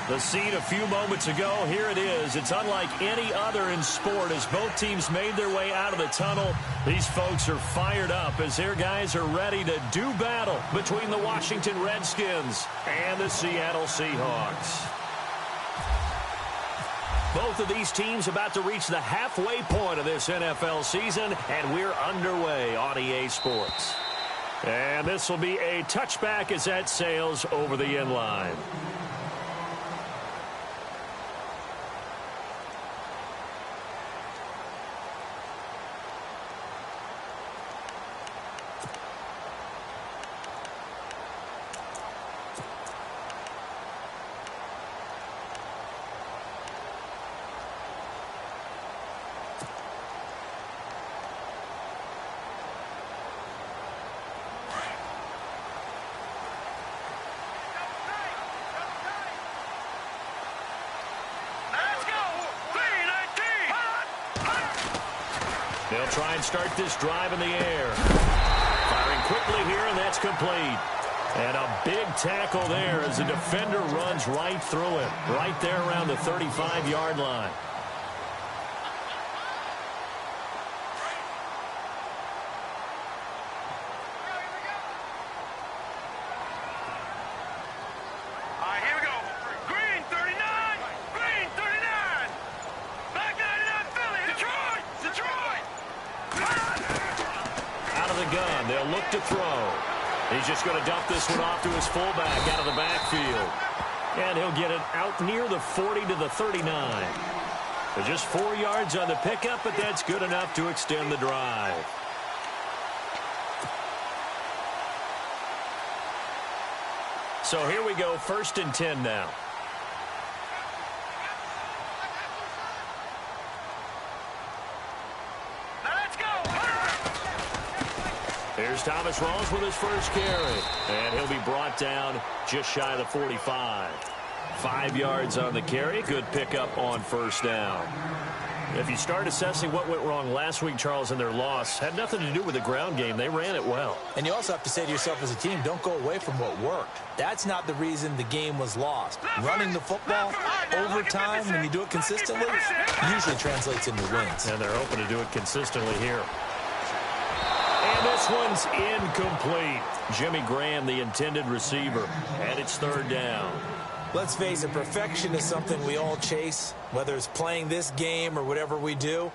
The scene a few moments ago, here it is. It's unlike any other in sport as both teams made their way out of the tunnel. These folks are fired up as their guys are ready to do battle between the Washington Redskins and the Seattle Seahawks. Both of these teams about to reach the halfway point of this NFL season, and we're underway on EA Sports. And this will be a touchback as that sails over the inline. They'll try and start this drive in the air. Firing quickly here, and that's complete. And a big tackle there as the defender runs right through it, right there around the 35-yard line. To throw. He's just going to dump this one off to his fullback out of the backfield. And he'll get it out near the 40 to the 39. So just 4 yards on the pickup, but that's good enough to extend the drive. So here we go, 1st and 10 now. Here's Thomas Rawls with his first carry. And he'll be brought down just shy of the 45. 5 yards on the carry. Good pickup on 1st down. If you start assessing what went wrong last week, Charles, in their loss, had nothing to do with the ground game. They ran it well. And you also have to say to yourself as a team, don't go away from what worked. That's not the reason the game was lost. Running the football over time, when you do it consistently, usually translates into wins. And they're hoping to do it consistently here. And this one's incomplete. Jimmy Graham, the intended receiver, and it's 3rd down. Let's face it, perfection is something we all chase, whether it's playing this game or whatever we do.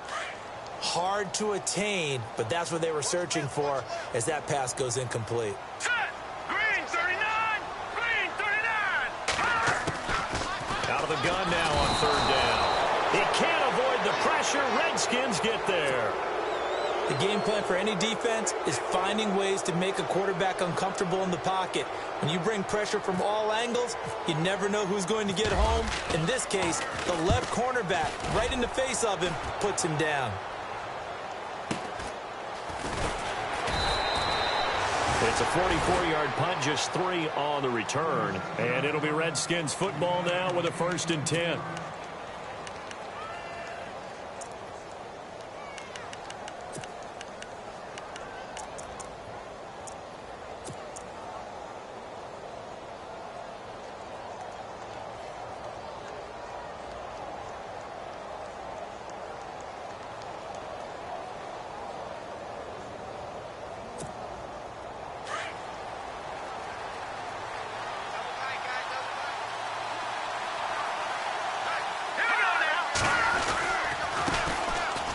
Hard to attain, but that's what they were searching for as that pass goes incomplete. Set! Green 39! Green 39! Out of the gun now on 3rd down. He can't avoid the pressure. Redskins get there. The game plan for any defense is finding ways to make a quarterback uncomfortable in the pocket. When you bring pressure from all angles, you never know who's going to get home. In this case, the left cornerback, right in the face of him, puts him down. It's a 44-yard punt, just 3 on the return. And it'll be Redskins football now with a 1st and 10.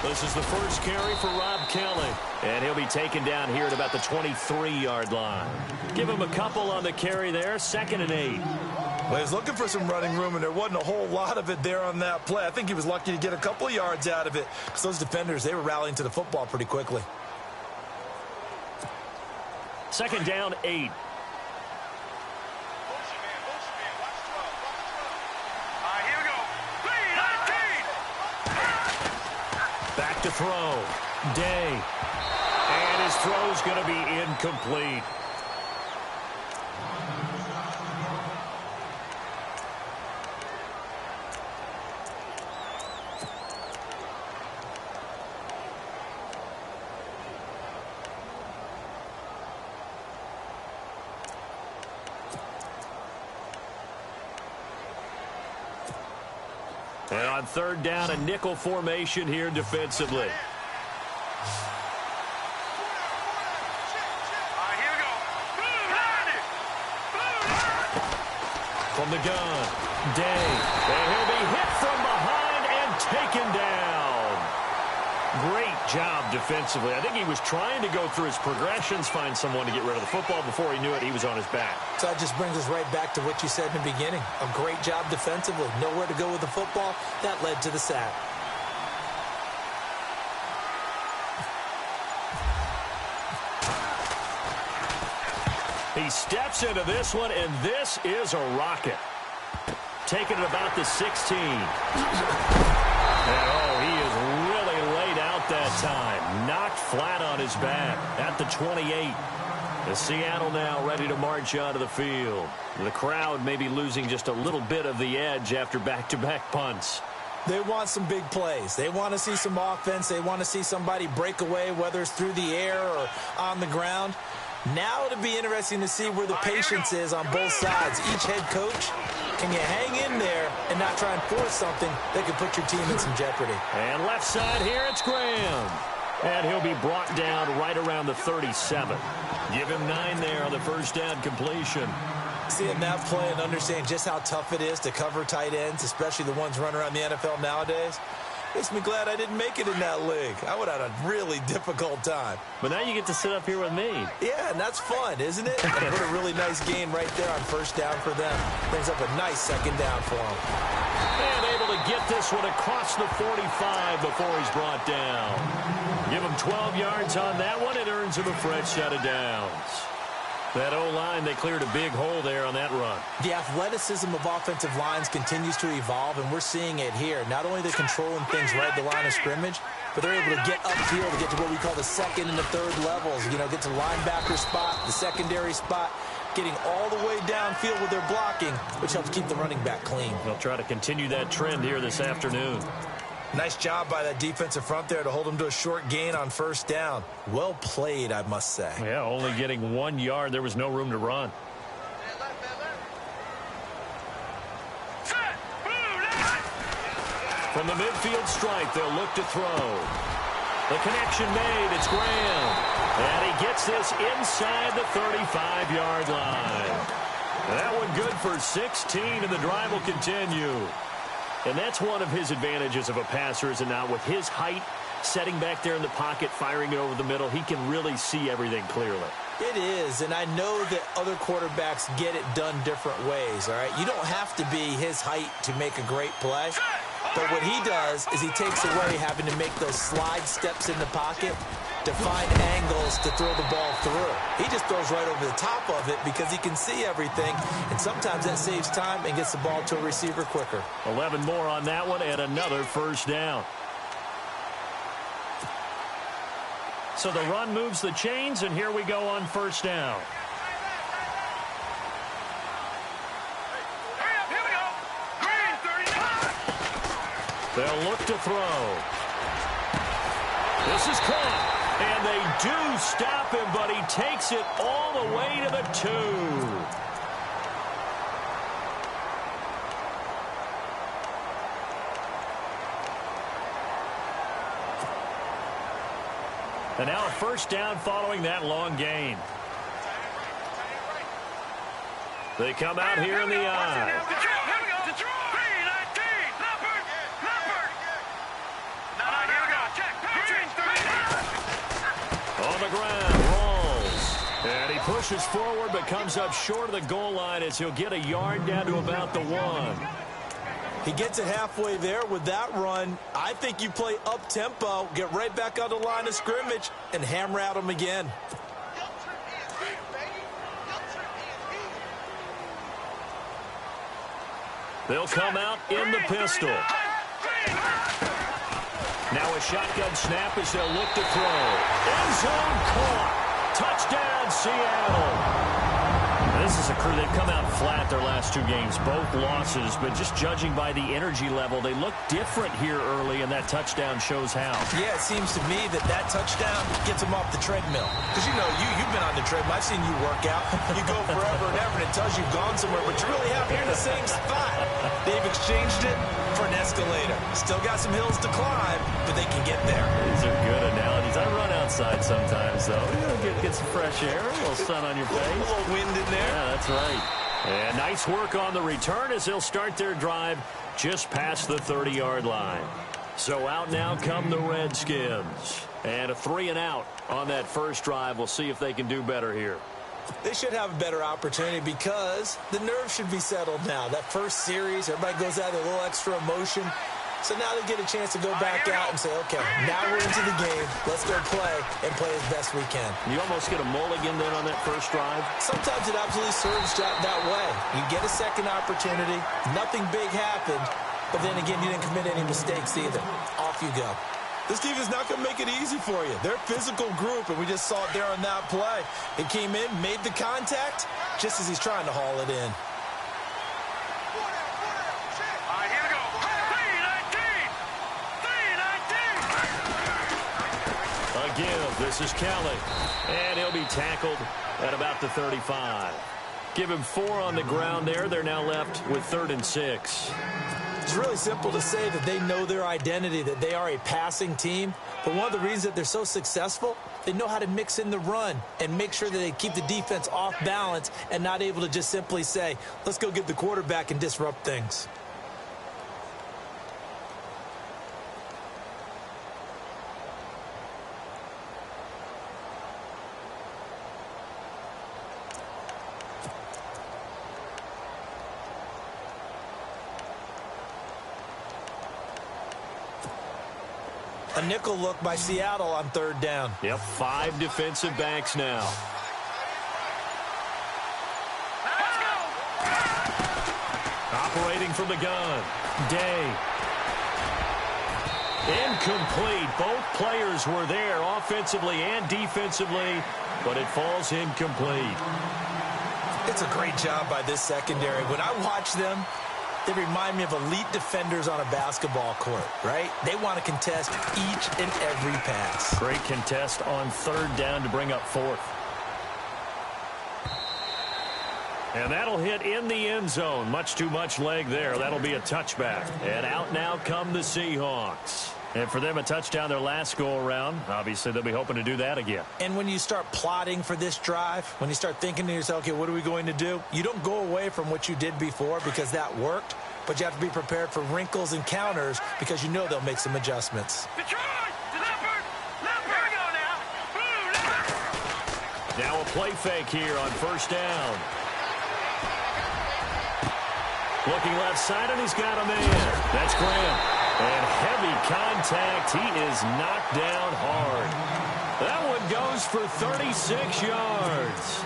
This is the first carry for Rob Kelly, and he'll be taken down here at about the 23-yard line. Give him a couple on the carry there, 2nd and 8. Well, he was looking for some running room, and there wasn't a whole lot of it there on that play. I think he was lucky to get a couple of yards out of it because those defenders, they were rallying to the football pretty quickly. 2nd down, 8. Back to throw. Day. And his throw's going to be incomplete. And on third down, a nickel formation here defensively. From the gun, Day. And he'll be hit from behind and taken down. Great job defensively. I think he was trying to go through his progressions, find someone to get rid of the football. Before he knew it, he was on his back. So that just brings us right back to what you said in the beginning. A great job defensively. Nowhere to go with the football. That led to the sack. He steps into this one, and this is a rocket. Taking it about the 16. And, oh, he is really laid out that time. Knocked flat on his back at the 28. The Seattle now ready to march onto the field. The crowd may be losing just a little bit of the edge after back-to-back punts. They want some big plays. They want to see some offense. They want to see somebody break away, whether it's through the air or on the ground. Now it'll be interesting to see where the patience is on both sides. Each head coach, can you hang in there and not try and force something that could put your team in some jeopardy? And left side here, it's Graham. And he'll be brought down right around the 37. Give him 9 there on the first down completion. Seeing that play and understand just how tough it is to cover tight ends, especially the ones running around the NFL nowadays, makes me glad I didn't make it in that league. I would have had a really difficult time. But now you get to sit up here with me. Yeah, and that's fun, isn't it? And put a really nice gain right there on first down for them. Brings up a nice second down for them. And able to get this one across the 45 before he's brought down. Give him 12 yards on that one. It earns him a fresh set of downs. That O-line, they cleared a big hole there on that run. The athleticism of offensive lines continues to evolve, and we're seeing it here. Not only they're controlling things right at the line of scrimmage, but they're able to get upfield to get to what we call the second and the third levels. You know, get to linebacker spot, the secondary spot, getting all the way downfield with their blocking, which helps keep the running back clean. They'll try to continue that trend here this afternoon. Nice job by that defensive front there to hold him to a short gain on first down. Well played, I must say. Yeah, only getting 1 yard. There was no room to run. From the midfield strike, they'll look to throw. The connection made. It's Graham. And he gets this inside the 35-yard line. That one good for 16, and the drive will continue. And that's one of his advantages of a passer, is it not? With his height, setting back there in the pocket, firing it over the middle, he can really see everything clearly. It is, and I know that other quarterbacks get it done different ways, all right? You don't have to be his height to make a great play. But what he does is he takes away having to make those slide steps in the pocket to find angles to throw the ball through. He just throws right over the top of it because he can see everything, and sometimes that saves time and gets the ball to a receiver quicker. 11 more on that one and another first down. So the run moves the chains, and here we go on first down. They'll look to throw. This is caught. And they do stop him, but he takes it all the way to the 2. And now a first down following that long gain. They come out here in the eye. On the ground, rolls. And he pushes forward but comes up short of the goal line as he'll get a yard down to about the 1. He gets it halfway there with that run. I think you play up-tempo, get right back on the line of scrimmage, and hammer at him again. They'll come out in the pistol. Now a shotgun snap as they'll look to throw. End zone caught. Touchdown, Seattle. This is a crew. They've come out flat their last 2 games, both losses, but just judging by the energy level, they look different here early, and that touchdown shows how. Yeah, it seems to me that touchdown gets them off the treadmill. Because, you know, you've been on the treadmill. I've seen you work out. You go forever and ever, and it tells you've gone somewhere, but you really have here in the same spot. They've exchanged it for an escalator. Still got some hills to climb, but they can get there. These are good analogies. I run outside sometimes, though. Get some fresh air, a little sun on your face. A little wind in there. Yeah, that's right. And nice work on the return as they'll start their drive just past the 30-yard line. So out now come the Redskins. And a 3-and-out on that first drive. We'll see if they can do better here. They should have a better opportunity because the nerves should be settled now. That first series, everybody goes out with a little extra emotion. So now they get a chance to go back out and say, okay, now we're into the game. Let's go play and play as best we can. You almost get a mulligan then on that first drive? Sometimes it absolutely serves that way. You get a second opportunity. Nothing big happened. But then again, you didn't commit any mistakes either. Off you go. This team is not going to make it easy for you. They're a physical group, and we just saw it there on that play. It came in, made the contact, just as he's trying to haul it in. All right, here we go. 3-19. 3-19. Again, this is Kelly. And he'll be tackled at about the 35. Give him 4 on the ground there. They're now left with 3rd and 6. It's really simple to say that they know their identity, that they are a passing team. But one of the reasons that they're so successful, they know how to mix in the run and make sure that they keep the defense off balance and not able to just simply say, let's go get the quarterback and disrupt things. A nickel look by Seattle on 3rd down. Yep, 5 defensive backs now. Let's go. Operating from the gun. Day. Incomplete. Both players were there offensively and defensively, but it falls incomplete. It's a great job by this secondary. When I watch them, they remind me of elite defenders on a basketball court, right? They want to contest each and every pass. Great contest on 3rd down to bring up 4th. And that'll hit in the end zone. Much too much leg there. That'll be a touchback. And out now come the Seahawks. And for them, a touchdown their last go-around. Obviously, they'll be hoping to do that again. And when you start plotting for this drive, when you start thinking to yourself, okay, what are we going to do? You don't go away from what you did before because that worked, but you have to be prepared for wrinkles and counters because you know they'll make some adjustments. Detroit, to Leopard. Here we go now. Blue, Leopard. Now a play fake here on 1st down. Looking left side, and he's got a man. That's Graham. And heavy contact. He is knocked down hard. That one goes for 36 yards.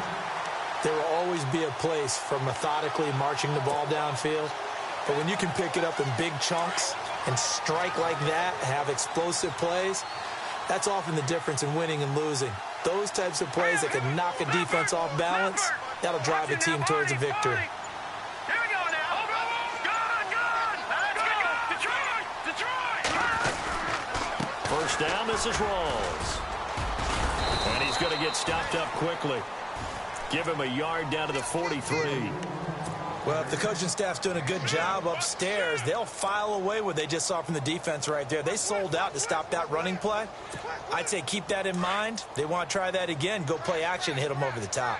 There will always be a place for methodically marching the ball downfield. But when you can pick it up in big chunks and strike like that, have explosive plays, that's often the difference in winning and losing. Those types of plays that can knock a defense off balance, that'll drive a team towards a victory. Here we go now. Good. Let's go. Detroit. 1st down, this is Rawls. And he's going to get stopped up quickly. Give him a yard down to the 43. Well, if the coaching staff's doing a good job upstairs, they'll file away what they just saw from the defense right there. They sold out to stop that running play. I'd say keep that in mind. They want to try that again. Go play action, hit them over the top.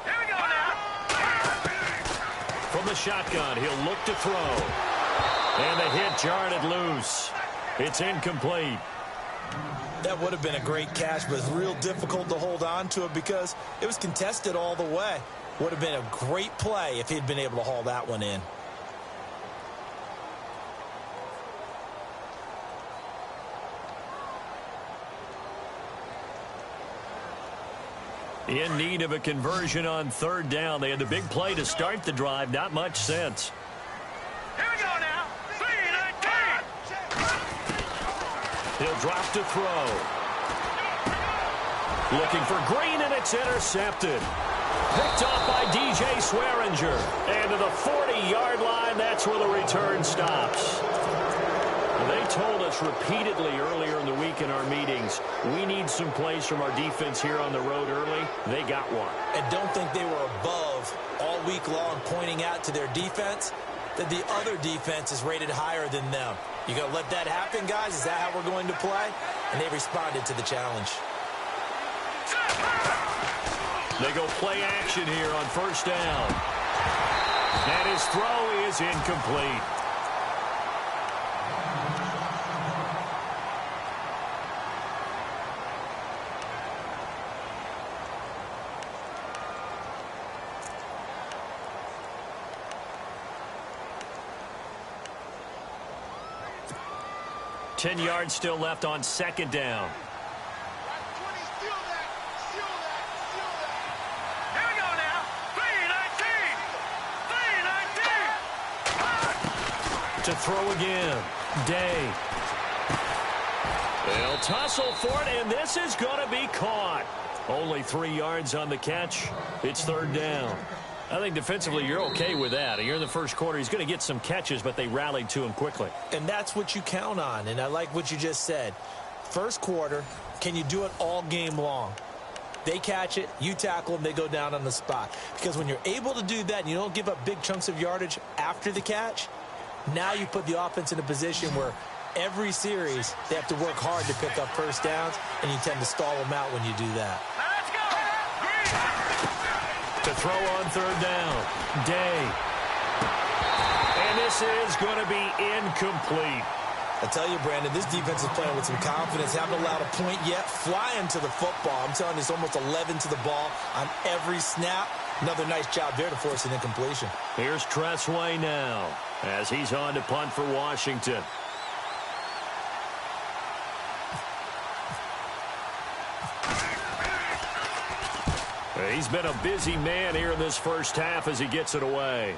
Here we go now. From the shotgun, he'll look to throw. And the hit jarred it loose. It's incomplete. That would have been a great catch, but it's real difficult to hold on to it because it was contested all the way. Would have been a great play if he'd been able to haul that one in. In need of a conversion on 3rd down. They had the big play to start the drive. Not much sense. Here we go now. 3-19. He'll drop to throw. Looking for Green, and it's intercepted. Picked off by DJ Swearinger. And to the 40-yard line, that's where the return stops. They told us repeatedly earlier in the week in our meetings, we need some plays from our defense here on the road early. They got one. And don't think they were above all week long pointing out to their defense that the other defense is rated higher than them. You going to let that happen, guys? Is that how we're going to play? And they responded to the challenge. They go play action here on first down. And his throw is incomplete. Ten yards still left on second down. Here we go now. 3-19. To throw again. Day. They'll tussle for it, and this is going to be caught. Only 3 yards on the catch. It's third down. I think defensively you're okay with that. You're in the first quarter. He's going to get some catches, but they rallied to him quickly. And that's what you count on, and I like what you just said. First quarter, can you do it all game long? They catch it, you tackle them, they go down on the spot. Because when you're able to do that and you don't give up big chunks of yardage after the catch, now you put the offense in a position where every series they have to work hard to pick up first downs, and you tend to stall them out when you do that. Let's go. To throw on third down. Day. And this is going to be incomplete. I tell you, Brandon, this defense is playing with some confidence. Haven't allowed a point yet. Flying to the football. I'm telling you, it's almost 11 to the ball on every snap. Another nice job there to force an incompletion. Here's Tressway now as he's on to punt for Washington. He's been a busy man here in this first half as he gets it away.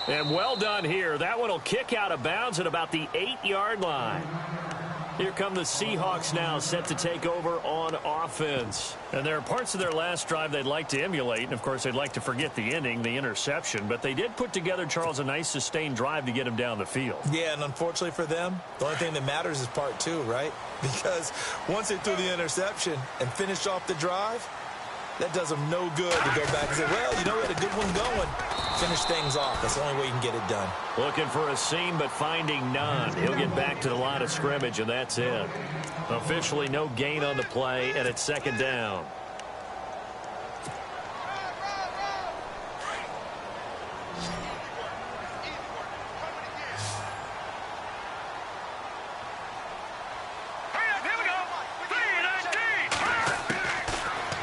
And well done here. That one will kick out of bounds at about the 8-yard line. Here come the Seahawks now, set to take over on offense. And there are parts of their last drive they'd like to emulate. And, of course, they'd like to forget the ending, the interception. But they did put together, Charles, a nice sustained drive to get him down the field. Yeah, and unfortunately for them, the only thing that matters is part two, right? Because once they threw the interception and finished off the drive, that does them no good to go back and say, well, you know, we had a good one going. Finish things off. That's the only way you can get it done. Looking for a seam, but finding none. He'll get back to the line of scrimmage, and that's it. Officially no gain on the play, and it's second down.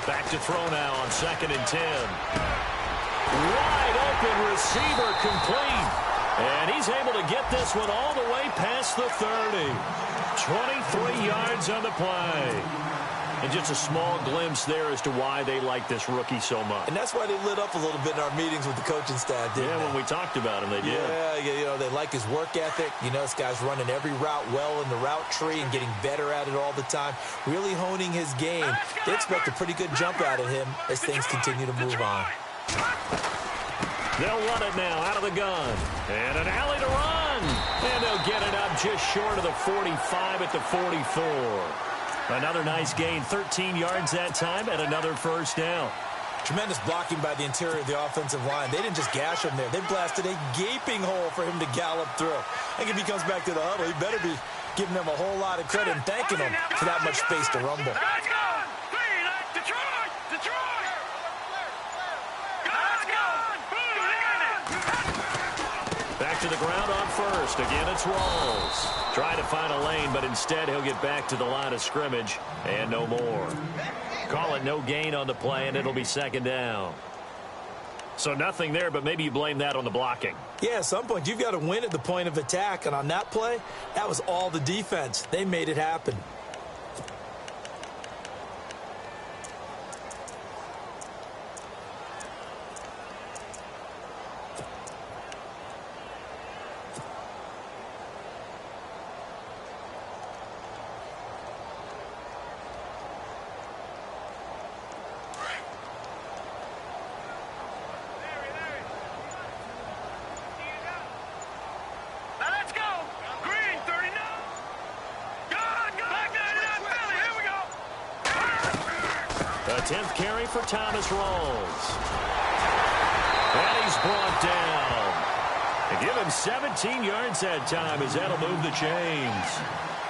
Back to throw now on 2nd and 10. Wide open receiver complete. And he's able to get this one all the way past the 30. 23 yards on the play. And just a small glimpse there as to why they like this rookie so much. And that's why they lit up a little bit in our meetings with the coaching staff, didn't they? When we talked about him, they did. Yeah, you know, they like his work ethic. You know, this guy's running every route well in the route tree and getting better at it all the time, really honing his game. They expect a pretty good jump out of him as things continue to move on. They'll run it now out of the gun. And an alley to run. And they'll get it up just short of the 45 at the 44. Another nice gain, 13 yards that time, and another first down. Tremendous blocking by the interior of the offensive line. They didn't just gash him there. They blasted a gaping hole for him to gallop through. I think if he comes back to the huddle, he better be giving them a whole lot of credit and thanking them for that much space to rumble. Let's go. Detroit. Detroit. Let's go. Back to the ground on first. Again, it's Rawls. Trying to find a lane, but instead he'll get back to the line of scrimmage and no more. Call it no gain on the play, and it'll be second down. So nothing there, but maybe you blame that on the blocking. Yeah, at some point you've got to win at the point of attack, and on that play, that was all the defense. They made it happen. 10th carry for Thomas Rawls. And he's brought down. They give him 17 yards that time as that'll move the chains.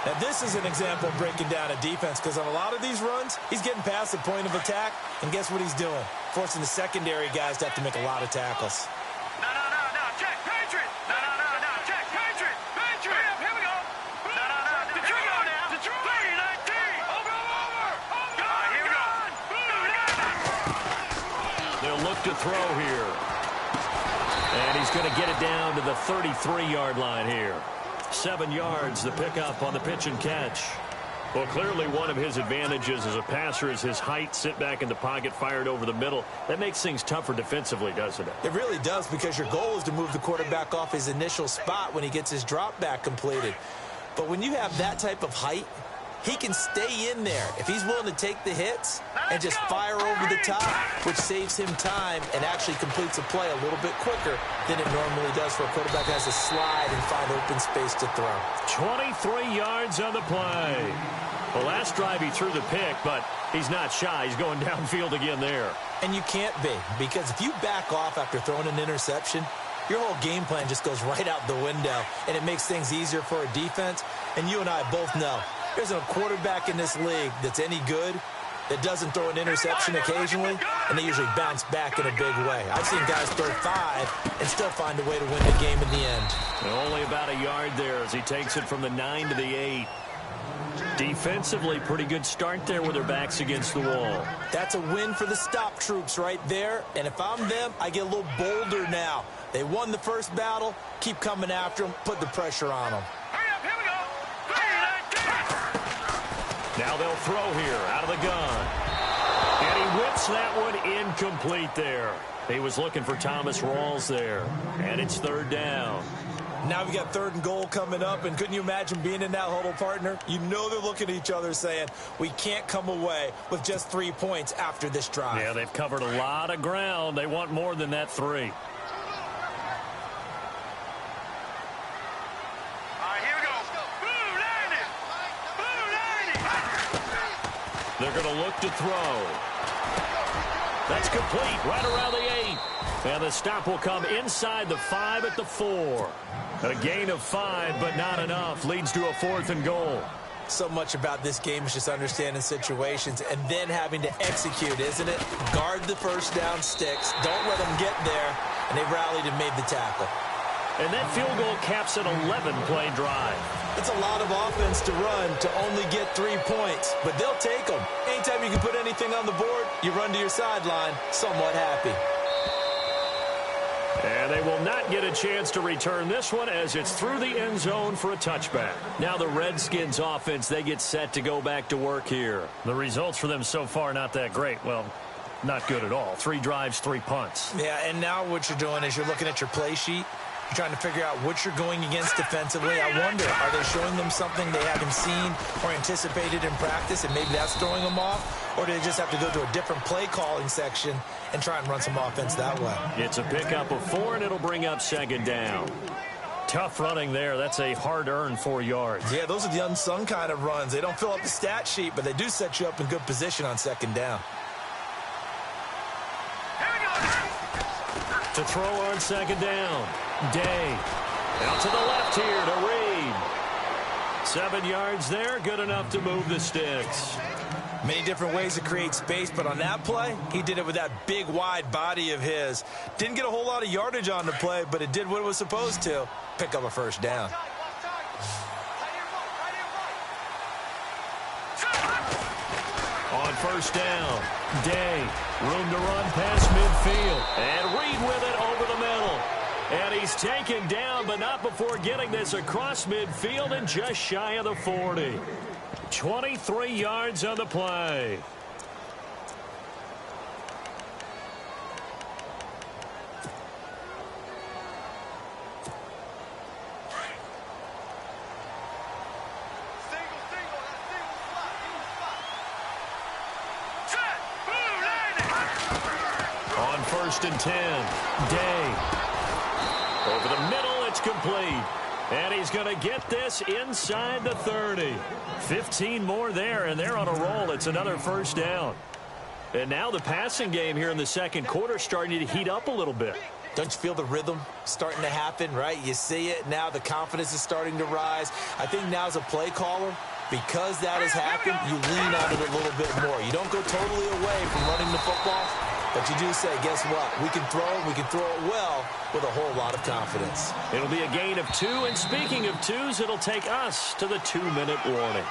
Now, this is an example of breaking down a defense because on a lot of these runs, he's getting past the point of attack, and guess what he's doing? Forcing the secondary guys to have to make a lot of tackles. No, check, Patriot. No, check, Patriot. Here we go. No, Detroit now. Detroit. 19. Over. Here we go. They'll look to throw here. And he's going to get it down to the 33-yard line here. 7 yards, the pickup on the pitch and catch. Well, clearly one of his advantages as a passer is his height, sit back in the pocket, fired over the middle. That makes things tougher defensively, doesn't it? It really does, because your goal is to move the quarterback off his initial spot when he gets his drop back completed. But when you have that type of height, he can stay in there if he's willing to take the hits and just fire over the top, which saves him time and actually completes a play a little bit quicker than it normally does for a quarterback that has to slide and find open space to throw. 23 yards on the play. The last drive he threw the pick, but he's not shy. He's going downfield again there. And you can't be, because if you back off after throwing an interception, your whole game plan just goes right out the window, and it makes things easier for a defense. And you and I both know there's a quarterback in this league that's any good that doesn't throw an interception occasionally, and they usually bounce back in a big way. I've seen guys throw 5 and still find a way to win the game in the end. And only about a yard there as he takes it from the 9 to the 8. Defensively, pretty good start there with their backs against the wall. That's a win for the stop troops right there, and if I'm them, I get a little bolder now. They won the first battle, keep coming after them, put the pressure on them. Here we go. Now they'll throw here out of the gun. And he whips that one incomplete there. He was looking for Thomas Rawls there. And it's 3rd down. Now we got 3rd and goal coming up, and couldn't you imagine being in that huddle, partner? You know they're looking at each other saying, we can't come away with just 3 points after this drive. Yeah, they've covered a lot of ground. They want more than that 3. They're going to look to throw. That's complete right around the 8. And the stop will come inside the 5 at the 4. A gain of 5, but not enough. Leads to a 4th and goal. So much about this game is just understanding situations and then having to execute, isn't it? Guard the first down sticks. Don't let them get there. And they rallied and made the tackle. And that field goal caps an 11-play drive. It's a lot of offense to run to only get 3 points, but they'll take them. Anytime you can put anything on the board, you run to your sideline somewhat happy. And they will not get a chance to return this one as it's through the end zone for a touchback. Now the Redskins offense, they get set to go back to work here. The results for them so far not that great. Well, not good at all. 3 drives, 3 punts. Yeah, and now what you're doing is you're looking at your play sheet. You're trying to figure out what you're going against defensively. I wonder, are they showing them something they haven't seen or anticipated in practice, and maybe that's throwing them off? Or do they just have to go to a different play calling section and try and run some offense that way? It's a pickup of 4, and it'll bring up 2nd down. Tough running there. That's a hard-earned 4 yards. Yeah, those are the unsung kind of runs. They don't fill up the stat sheet, but they do set you up in good position on 2nd down. To throw on 2nd down. Day. Out to the left here to Reed. 7 yards there. Good enough to move the sticks. Many different ways to create space, but on that play, he did it with that big, wide body of his. Didn't get a whole lot of yardage on the play, but it did what it was supposed to. Pick up a 1st down. On 1st down, Day. Room to run past midfield. And Reed with it over the middle. And he's taken down, but not before getting this across midfield and just shy of the 40. 23 yards on the play. On 1st and 10, Day. Over the middle, it's complete. And he's going to get this inside the 30. 15 more there, and they're on a roll. It's another 1st down. And now the passing game here in the second quarter starting to heat up a little bit. Don't you feel the rhythm starting to happen, right? You see it now. The confidence is starting to rise. I think now as a play caller, because that has happened, you lean on it a little bit more. You don't go totally away from running the football, but you do say, guess what? We can throw it well with a whole lot of confidence. It'll be a gain of 2, and speaking of 2s, it'll take us to the 2-minute warning.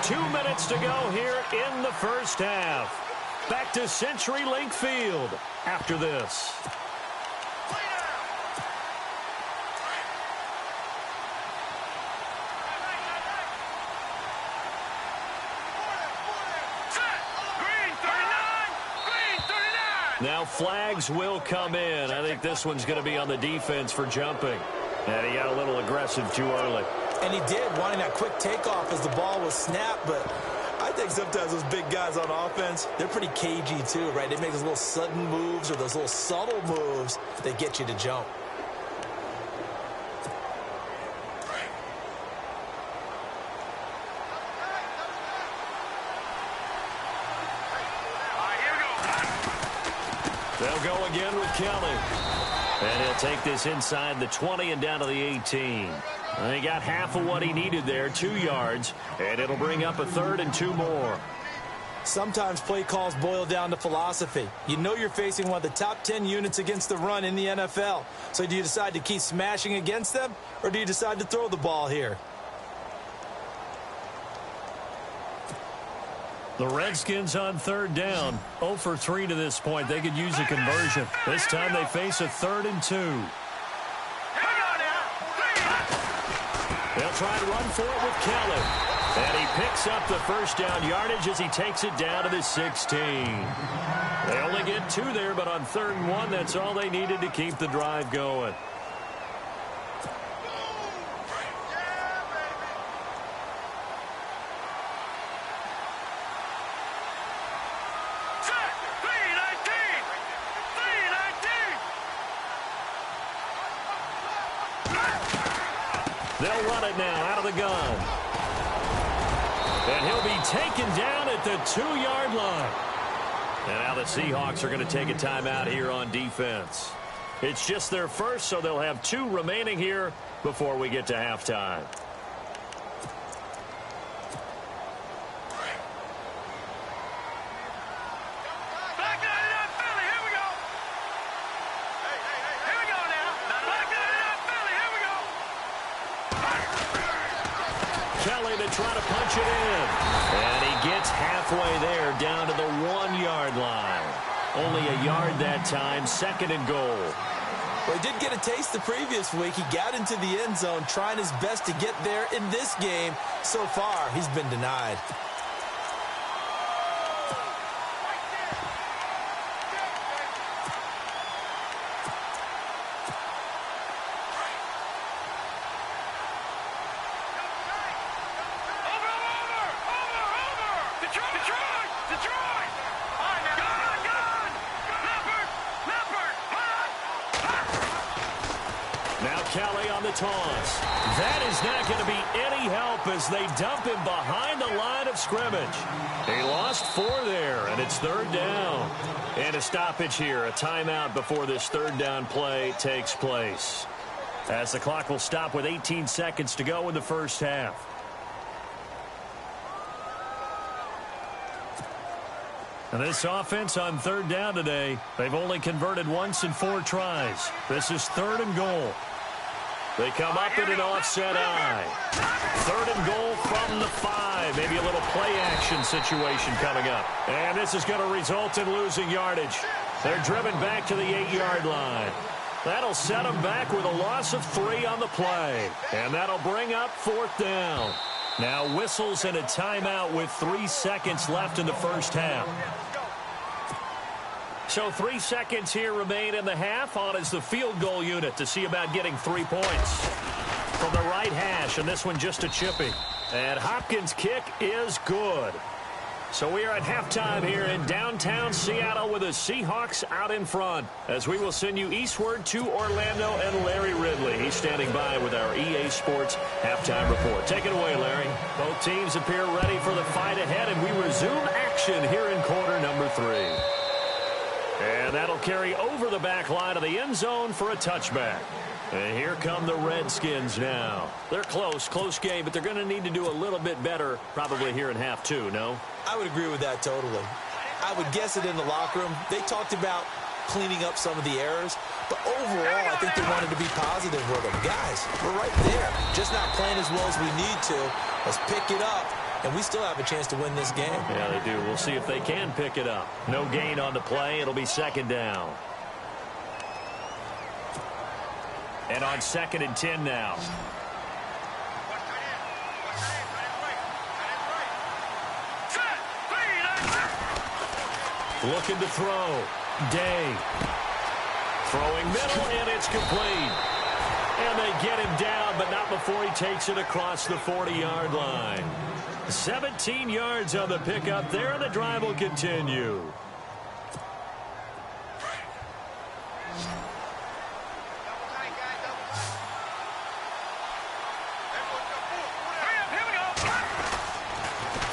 2 minutes to go here in the first half. Back to CenturyLink Field after this. Now flags will come in. I think this one's going to be on the defense for jumping. And he got a little aggressive too early. And he did, wanting that quick takeoff as the ball was snapped, but I think sometimes those big guys on offense, they're pretty cagey too, right? They make those little sudden moves or those little subtle moves that get you to jump. They'll go again with Kelly. And he'll take this inside the 20 and down to the 18. He got half of what he needed there, 2 yards, and it'll bring up a 3rd and 2 more. Sometimes play calls boil down to philosophy. You know you're facing one of the top 10 units against the run in the NFL. So do you decide to keep smashing against them, or do you decide to throw the ball here? The Redskins on 3rd down, 0 for 3 to this point. They could use a conversion. This time they face a 3rd and 2. They'll try to run for it with Kelly. And he picks up the first down yardage as he takes it down to the 16. They only get 2 there, but on 3rd and 1, that's all they needed to keep the drive going. They'll run it now out of the gun. And he'll be taken down at the 2-yard line. And now the Seahawks are going to take a timeout here on defense. It's just their first, so they'll have 2 remaining here before we get to halftime. Trying to punch it in. And he gets halfway there down to the 1-yard line. Only a yard that time, 2nd and goal. Well, he did get a taste the previous week. He got into the end zone trying his best to get there in this game. So far, he's been denied. Toss. That is not going to be any help as they dump him behind the line of scrimmage. He lost 4 there, and it's 3rd down. And a stoppage here, a timeout before this 3rd down play takes place. As the clock will stop with 18 seconds to go in the first half. And this offense on 3rd down today, they've only converted once in 4 tries. This is 3rd and goal. They come up in an offset eye. 3rd and goal from the 5. Maybe a little play action situation coming up. And this is going to result in losing yardage. They're driven back to the 8-yard line. That'll set them back with a loss of 3 on the play. And that'll bring up 4th down. Now whistles and a timeout with 3 seconds left in the first half. So 3 seconds here remain in the half. On is the field goal unit to see about getting 3 points. From the right hash, and this one just a chippy. And Hopkins' kick is good. So we are at halftime here in downtown Seattle with the Seahawks out in front, as we will send you eastward to Orlando and Larry Ridley. He's standing by with our EA Sports halftime report. Take it away, Larry. Both teams appear ready for the fight ahead, and we resume action here in quarter number 3. And that'll carry over the back line of the end zone for a touchback. And here come the Redskins now. They're close game, but they're going to need to do a little bit better probably here in half 2, no? I would agree with that totally. I would guess it in the locker room. They talked about cleaning up some of the errors, but overall, I think they wanted to be positive with them. Guys, we're right there. Just not playing as well as we need to. Let's pick it up, and we still have a chance to win this game. Yeah, they do. We'll see if they can pick it up. No gain on the play. It'll be second down. And on 2nd and 10 now. Looking to throw. Day. Throwing middle, and it's complete. And they get him down, but not before he takes it across the 40-yard line. 17 yards on the pickup there, and the drive will continue.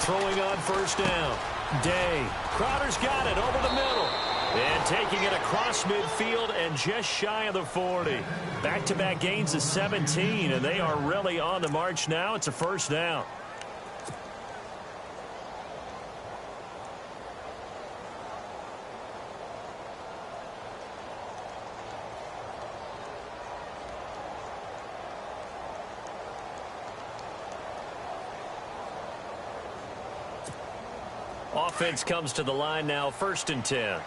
Throwing on first down. Day. Crowder's got it over the middle. And taking it across midfield and just shy of the 40. Back-to-back gains of 17, and they are really on the march now. It's a first down. Offense comes to the line now, 1st and 10.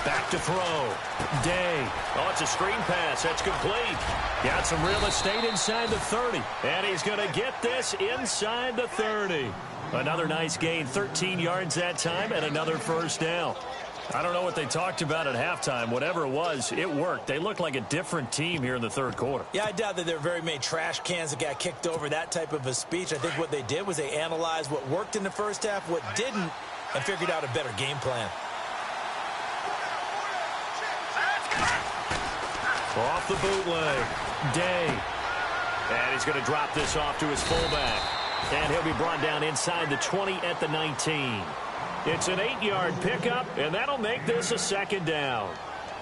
Back to throw. Day. Oh, it's a screen pass. That's complete. Got some real estate inside the 30. And he's going to get this inside the 30. Another nice gain, 13 yards that time, and another first down. I don't know what they talked about at halftime. Whatever it was, it worked. They looked like a different team here in the third quarter. Yeah, I doubt that there are very many trash cans that got kicked over, that type of a speech. I think what they did was they analyzed what worked in the first half, what didn't, and figured out a better game plan. Off the bootleg. Day. And he's going to drop this off to his fullback. And he'll be brought down inside the 20 at the 19. It's an 8-yard pickup, and that'll make this a second down.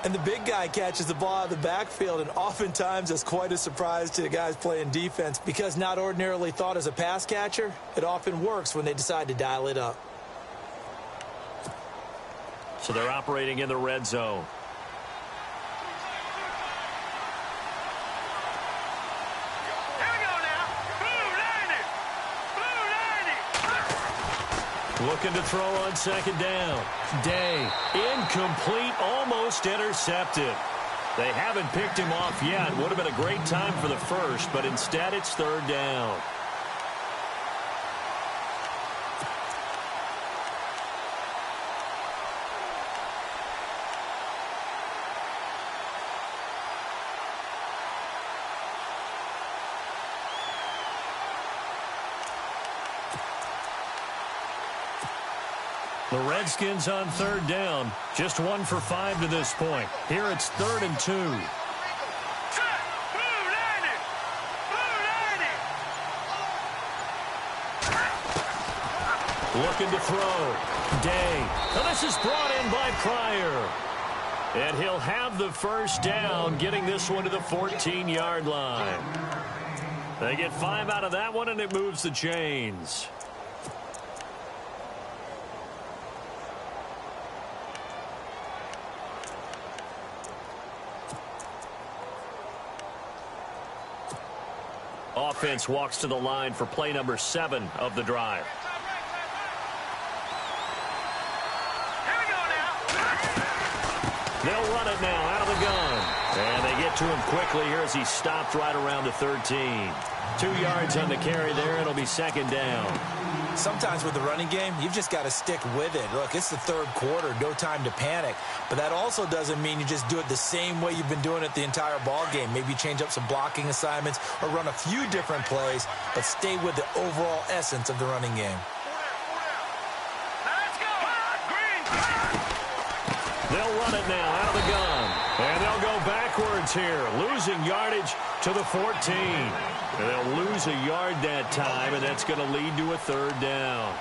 And the big guy catches the ball out of the backfield, and oftentimes it's quite a surprise to the guys playing defense because not ordinarily thought as a pass catcher, it often works when they decide to dial it up. So they're operating in the red zone. Looking to throw on second down. Day. Incomplete. Almost intercepted. They haven't picked him off yet. Would have been a great time for the first, but instead it's third down. The Redskins on third down. Just 1 for 5 to this point. Here it's 3rd and 2. Looking to throw. Day. Now this is brought in by Pryor. And he'll have the first down, getting this one to the 14-yard line. They get 5 out of that one, and it moves the chains. Offense walks to the line for play number 7 of the drive. Here we go now. They'll run it now out of the gun. And they get to him quickly here as he stopped right around the 13. 2 yards on the carry there. It'll be second down. Sometimes with the running game, you've just got to stick with it. Look, it's the third quarter, no time to panic. But that also doesn't mean you just do it the same way you've been doing it the entire ball game. Maybe change up some blocking assignments or run a few different plays, but stay with the overall essence of the running game. Let's go. Green. They'll run it now out of the gun. And they'll go backwards here, losing yardage to the 14. And they'll lose a yard that time, and that's going to lead to a third down.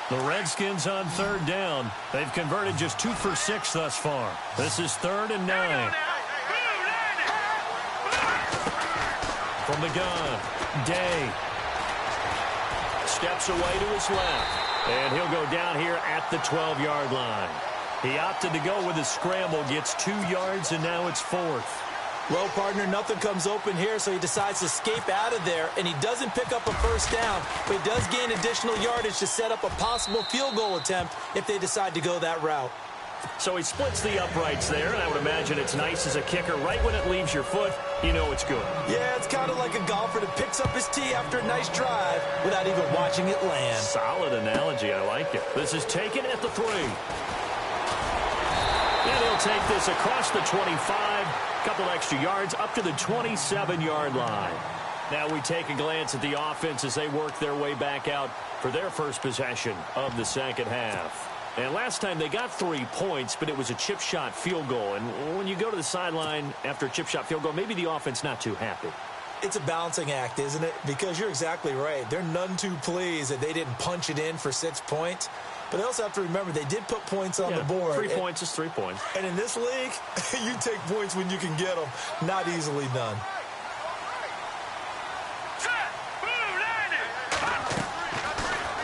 The Redskins on third down. They've converted just 2 for 6 thus far. This is 3rd and 9. From the gun, Day steps away to his left. And he'll go down here at the 12-yard line. He opted to go with a scramble, gets 2 yards, and now it's 4th. Well, partner, nothing comes open here, so he decides to escape out of there, and he doesn't pick up a first down, but he does gain additional yardage to set up a possible field goal attempt if they decide to go that route. So he splits the uprights there, and I would imagine it's nice as a kicker. Right when it leaves your foot, you know it's good. Yeah, it's kind of like a golfer that picks up his tee after a nice drive without even watching it land. Solid analogy. I like it. This is taken at the 3. And he'll take this across the 25, couple extra yards, up to the 27-yard line. Now we take a glance at the offense as they work their way back out for their first possession of the second half. And last time they got 3 points, but it was a chip shot field goal. And when you go to the sideline after a chip shot field goal, maybe the offense not too happy. It's a balancing act, isn't it? Because you're exactly right. They're none too pleased that they didn't punch it in for 6 points. But they also have to remember they did put points on the board. 3 points is 3 points. And in this league, you take points when you can get them. Not easily done.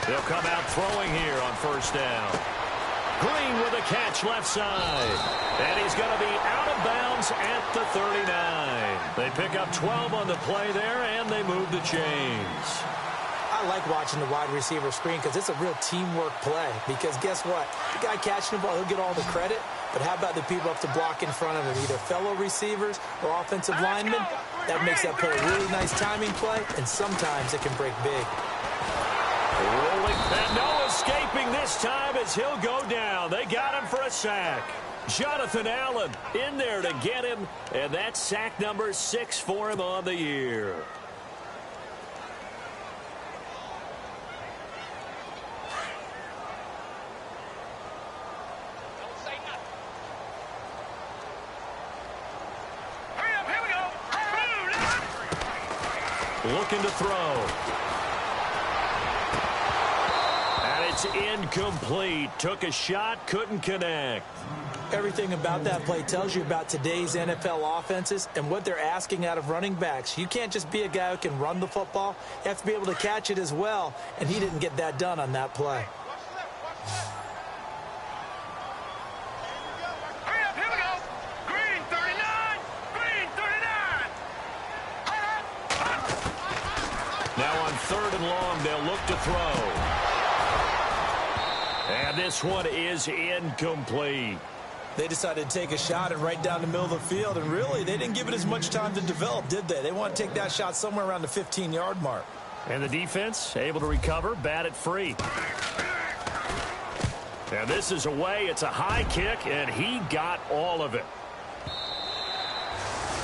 They'll come out throwing here on first down. Green with a catch left side. And he's going to be out of bounds at the 39. They pick up 12 on the play there, and they move the chains. I like watching the wide receiver screen because it's a real teamwork play. Because guess what? The guy catching the ball, he'll get all the credit. But how about the people up to block in front of him, either fellow receivers or offensive linemen? That makes that play a really nice timing play, and sometimes it can break big. Rolling, and no escaping this time as he'll go down. They got him for a sack. Jonathan Allen in there to get him, and that's sack number 6 for him on the year. Looking to throw. And it's incomplete. Took a shot, couldn't connect. Everything about that play tells you about today's NFL offenses and what they're asking out of running backs. You can't just be a guy who can run the football. You have to be able to catch it as well, and he didn't get that done on that play. Third and long, they'll look to throw. And this one is incomplete. They decided to take a shot and right down the middle of the field, and really, they didn't give it as much time to develop, did they? They want to take that shot somewhere around the 15-yard mark. And the defense able to recover, bat it free. And this is away. It's a high kick, and he got all of it.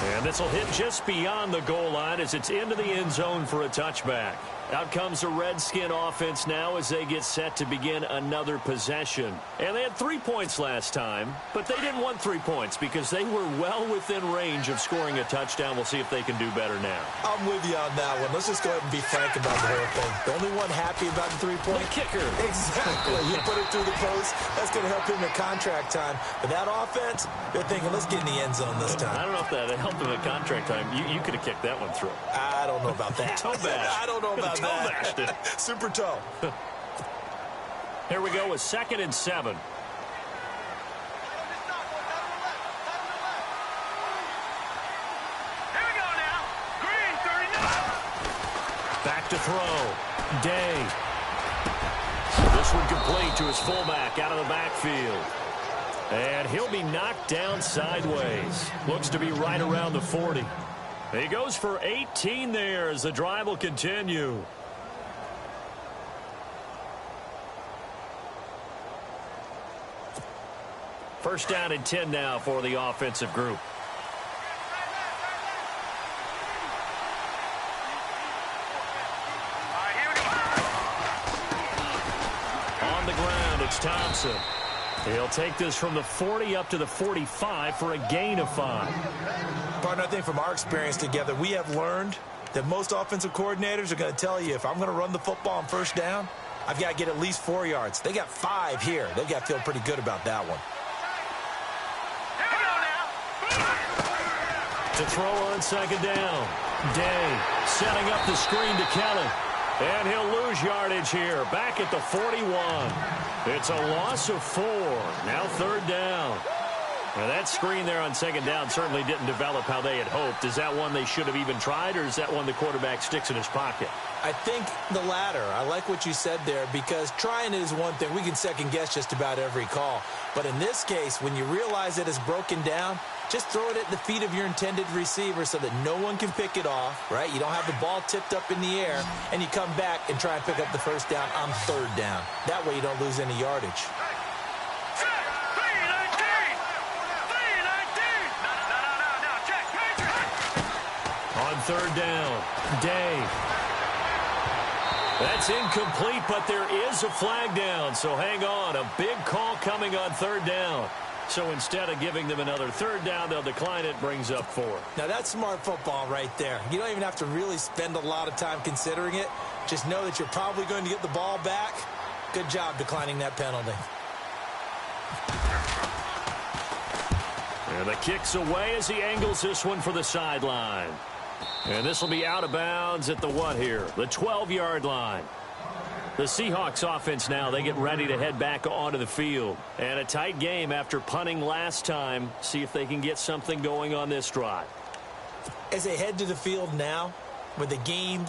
And this will hit just beyond the goal line as it's into the end zone for a touchback. Out comes the Redskin offense now as they get set to begin another possession. And they had 3 points last time, but they didn't want 3 points because they were well within range of scoring a touchdown. We'll see if they can do better now. I'm with you on that one. Let's just go ahead and be frank about the whole thing. The only one happy about the 3-point kicker. Exactly. You put it through the post. That's going to help him in contract time. But that offense, they're thinking, let's get in the end zone this time. I don't know if that helped him at contract time. You could have kicked that one through. I don't know about that. Toe bash. I don't know about that. Bashed it. Super toe. Here we go with 2nd and 7. Back to throw. Day. This one complete to his fullback out of the backfield. And he'll be knocked down sideways. Looks to be right around the 40. He goes for 18 there as the drive will continue. First down and 10 now for the offensive group. On the ground, it's Thompson. He'll take this from the 40 up to the 45 for a gain of 5. Partner, I think from our experience together, we have learned that most offensive coordinators are going to tell you, if I'm going to run the football on first down, I've got to get at least 4 yards. They got 5 here. They've got to feel pretty good about that one. To throw on second down. Day setting up the screen to Kelly. And he'll lose yardage here. Back at the 41. It's a loss of 4. Now third down. Now that screen there on second down certainly didn't develop how they had hoped. Is that one they should have even tried, or is that one the quarterback sticks in his pocket? I think the latter. I like what you said there, because trying it is one thing. We can second guess just about every call. But in this case, when you realize that it's broken down, just throw it at the feet of your intended receiver so that no one can pick it off, right? You don't have the ball tipped up in the air, and you come back and try and pick up the first down on third down. That way you don't lose any yardage. On third down, Day. That's incomplete, but there is a flag down, so hang on. A big call coming on third down. So instead of giving them another third down, they'll decline it, brings up 4. Now, that's smart football right there. You don't even have to really spend a lot of time considering it. Just know that you're probably going to get the ball back. Good job declining that penalty. And the kick's away as he angles this one for the sideline. And this will be out of bounds at the what here? The 12-yard line. The Seahawks offense now, they get ready to head back onto the field. And a tight game after punting last time. See if they can get something going on this drive. As they head to the field now, with the game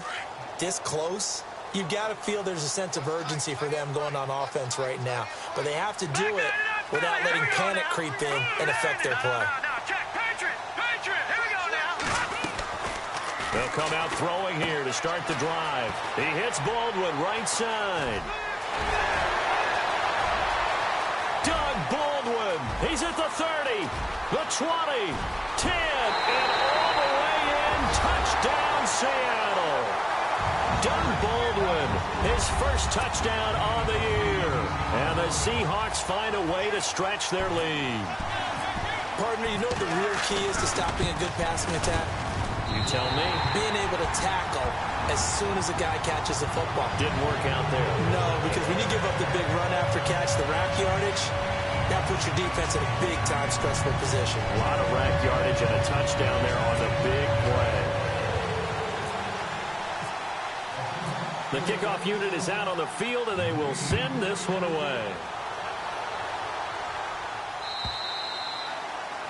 this close, you've got to feel there's a sense of urgency for them going on offense right now. But they have to do it without letting panic creep in and affect their play. They'll come out throwing here to start the drive. He hits Baldwin right side. Doug Baldwin. He's at the 30, the 20, 10, and all the way in. Touchdown, Seattle. Doug Baldwin, his first touchdown on the year. And the Seahawks find a way to stretch their lead. Partner, you know what the real key is to stopping a good passing attack? You tell me. Being able to tackle as soon as a guy catches the football. Didn't work out there. No, because when you give up the big run after catch, the rack yardage, that puts your defense in a big-time stressful position. A lot of rack yardage and a touchdown there on the big play. The kickoff unit is out on the field, and they will send this one away.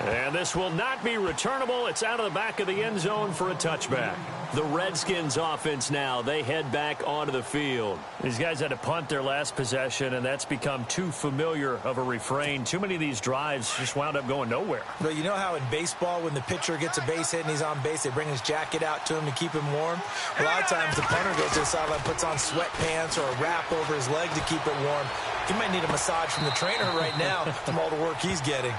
And this will not be returnable. It's out of the back of the end zone for a touchback. The Redskins offense now, they head back onto the field. These guys had to punt their last possession, and that's become too familiar of a refrain. Too many of these drives just wound up going nowhere. But you know how in baseball, when the pitcher gets a base hit and he's on base, they bring his jacket out to him to keep him warm? A lot of times the punter goes to the sideline, puts on sweatpants or a wrap over his leg to keep it warm. He might need a massage from the trainer right now from all the work he's getting.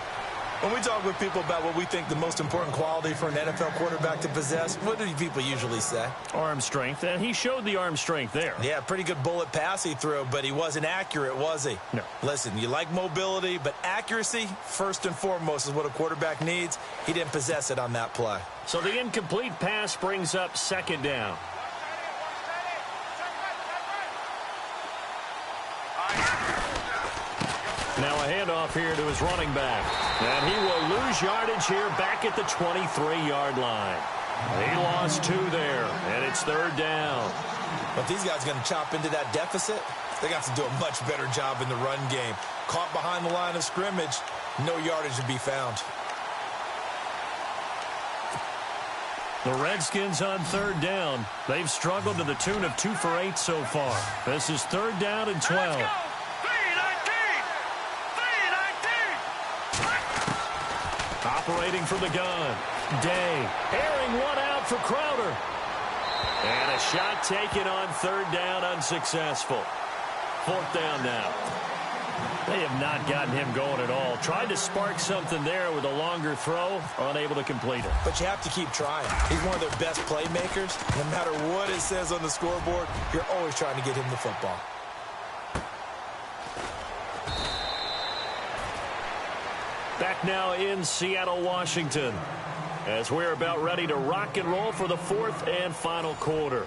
When we talk with people about what we think the most important quality for an NFL quarterback to possess, what do people usually say? Arm strength, and he showed the arm strength there. Yeah, pretty good bullet pass he threw, but he wasn't accurate, was he? No. Listen, you like mobility, but accuracy, first and foremost, is what a quarterback needs. He didn't possess it on that play. So the incomplete pass brings up second down. Now a handoff here to his running back. And he will lose yardage here back at the 23-yard line. He lost 2 there, and it's third down. But these guys are going to chop into that deficit. They got to do a much better job in the run game. Caught behind the line of scrimmage, no yardage to be found. The Redskins on third down. They've struggled to the tune of 2 for 8 so far. This is third down and 12. Let's go. 319. 319. Operating from the gun. Day airing one out for Crowder. And a shot taken on third down, unsuccessful. Fourth down now. They have not gotten him going at all. Tried to spark something there with a longer throw, unable to complete it. But you have to keep trying. He's one of their best playmakers. No matter what it says on the scoreboard, you're always trying to get him the football. Back now in Seattle, Washington, as we're about ready to rock and roll for the fourth and final quarter.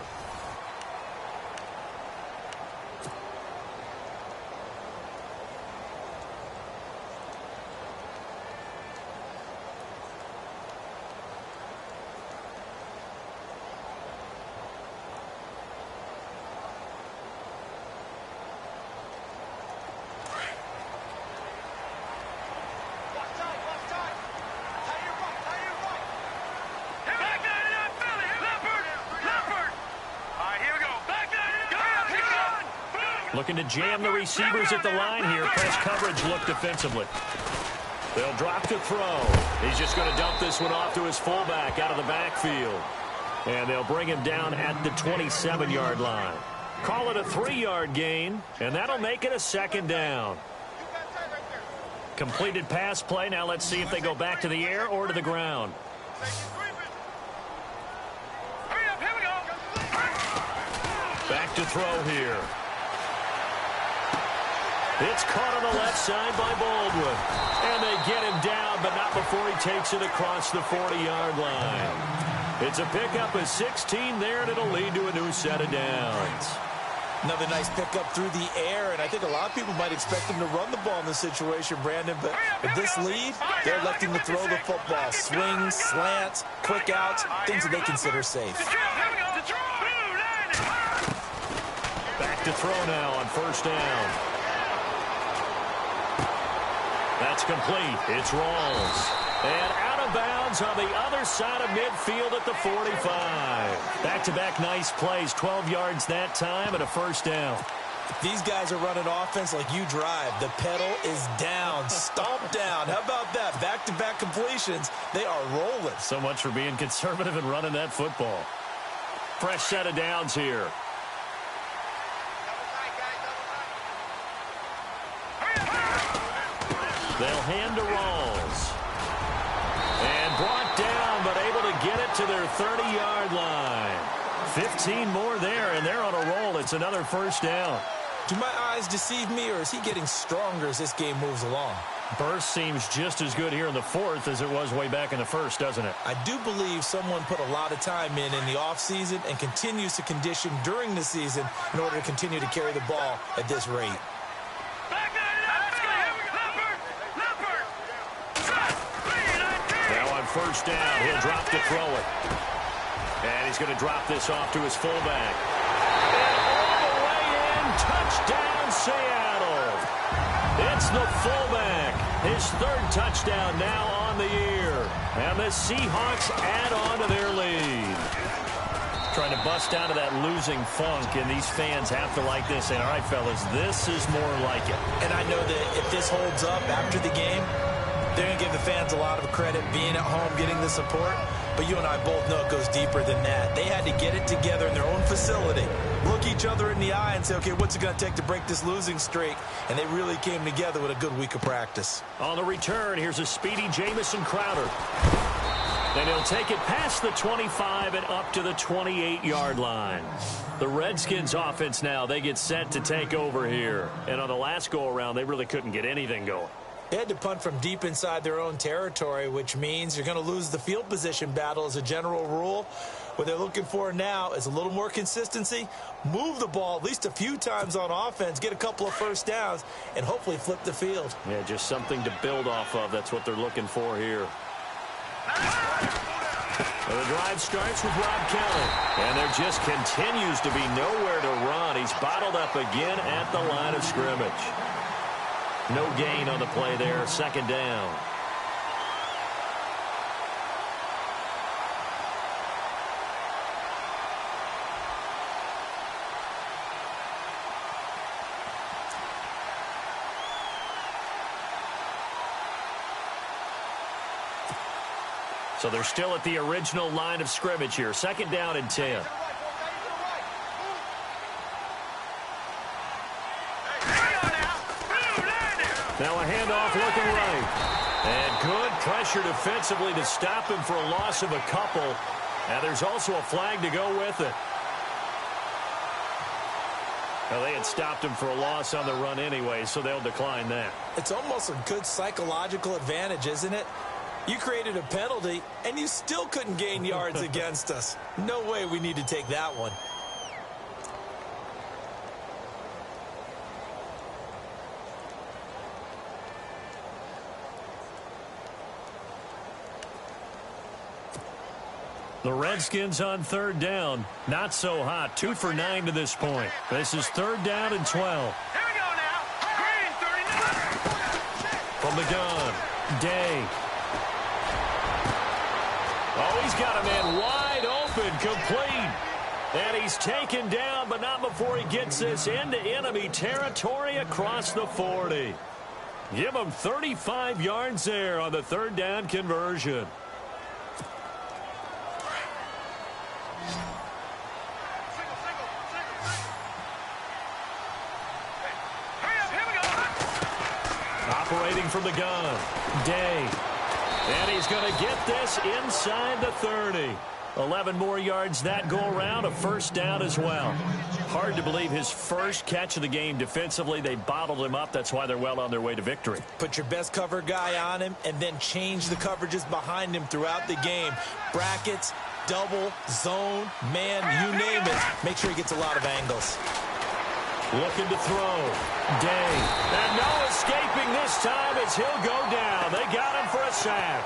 Looking to jam the receivers at the line here. Press coverage look defensively. They'll drop to throw. He's just going to dump this one off to his fullback out of the backfield. And they'll bring him down at the 27-yard line. Call it a 3-yard gain, and that'll make it a second down. Completed pass play. Now let's see if they go back to the air or to the ground. Back to throw here. It's caught on the left side by Baldwin. And they get him down, but not before he takes it across the 40-yard line. It's a pickup of 16 there, and it'll lead to a new set of downs. Another nice pickup through the air, and I think a lot of people might expect him to run the ball in this situation, Brandon, but with this lead, they're electing to throw the football. Swings, slants, quick outs, things that they consider safe. Back to throw now on first down. That's complete. It's Rawls. And out of bounds on the other side of midfield at the 45. Back-to-back nice plays. 12 yards that time and a first down. These guys are running offense like you drive. The pedal is down. Stomp down. How about that? Back-to-back completions. They are rolling. So much for being conservative and running that football. Fresh set of downs here. They'll hand to Rawls. And brought down, but able to get it to their 30-yard line. 15 more there, and they're on a roll. It's another first down. Do my eyes deceive me, or is he getting stronger as this game moves along? Burst seems just as good here in the fourth as it was way back in the first, doesn't it? I do believe someone put a lot of time in the offseason and continues to condition during the season in order to continue to carry the ball at this rate. First down, he'll drop to throw it. And he's going to drop this off to his fullback. And all the way in, touchdown Seattle. It's the fullback. His third touchdown now on the year. And the Seahawks add on to their lead. Trying to bust out of that losing funk, and these fans have to like this. And all right, fellas, this is more like it. And I know that if this holds up after the game, they're going to give the fans a lot of credit being at home, getting the support. But you and I both know it goes deeper than that. They had to get it together in their own facility, look each other in the eye and say, okay, what's it going to take to break this losing streak? And they really came together with a good week of practice. On the return, here's a speedy Jamison Crowder. And he'll take it past the 25 and up to the 28-yard line. The Redskins offense now, they get set to take over here. And on the last go-around, they really couldn't get anything going. They had to punt from deep inside their own territory, which means you're going to lose the field position battle as a general rule. What they're looking for now is a little more consistency, move the ball at least a few times on offense, get a couple of first downs, and hopefully flip the field. Yeah, just something to build off of. That's what they're looking for here. Well, the drive starts with Rob Kelly, and there just continues to be nowhere to run. He's bottled up again at the line of scrimmage. No gain on the play there. Second down. So they're still at the original line of scrimmage here. 2nd down and 10. Now a handoff looking right. And good pressure defensively to stop him for a loss of a couple. And there's also a flag to go with it. Well, they had stopped him for a loss on the run anyway, so they'll decline that. It's almost a good psychological advantage, isn't it? You created a penalty, and you still couldn't gain yards against us. No way we need to take that one. The Redskins on 3rd down. Not so hot. 2 for 9 to this point. This is 3rd down and 12. Here we go now. Green 39. From the gun, Day. Oh, he's got a man wide open, complete. And he's taken down, but not before he gets this into enemy territory across the 40. Give him 35 yards there on the 3rd down conversion. Operating from the gun, Day. And he's going to get this inside the 30. 11 more yards that go around, a 1st down as well. Hard to believe his first catch of the game defensively. They bottled him up. That's why they're well on their way to victory. Put your best cover guy on him and then change the coverages behind him throughout the game. Brackets, double, zone, man, you name it. Make sure he gets a lot of angles. Looking to throw. Day. And no escaping this time as he'll go down. They got him for a sack.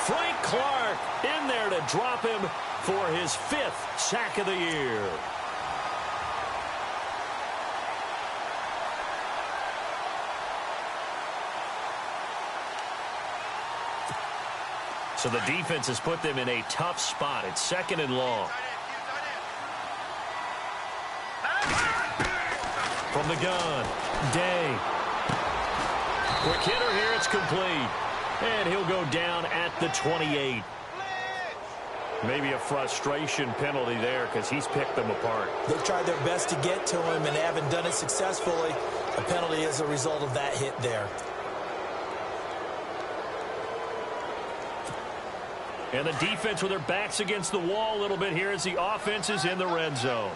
Frank Clark in there to drop him for his 5th sack of the year. So the defense has put them in a tough spot. It's 2nd and long. From the gun, Day. Quick hitter here, it's complete. And he'll go down at the 28. Maybe a frustration penalty there because he's picked them apart. They've tried their best to get to him and haven't done it successfully. A penalty as a result of that hit there. And the defense with their backs against the wall a little bit here as the offense is in the red zone.